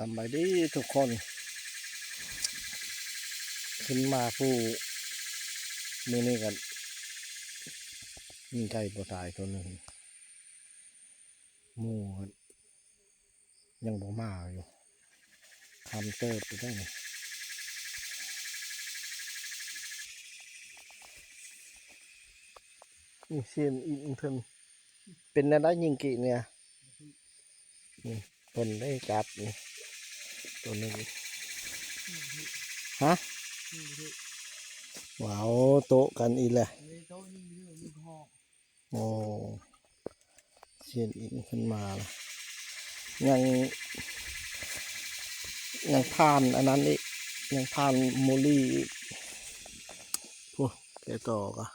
สบายดีทุกคนขึ้นมาผู้มือนี้กันยิงไก่ตัวตายตัวหนึ่งหมูกันยังบ่มาอยู่ทำเติบไปได้ไงนี่เสียนอีกเพิ่นเป็นอะไรยิงกี่เนี่ยนี่เพิ่นได้กัดนี่ตัวหนึ่งฮะว้าวโตะกันอีกแหละโอ้เสียนอีกขึ้นมาละยังผ่านอันนั้นอีกยังผ่านโมลี่อีกพวกแกต่อกะ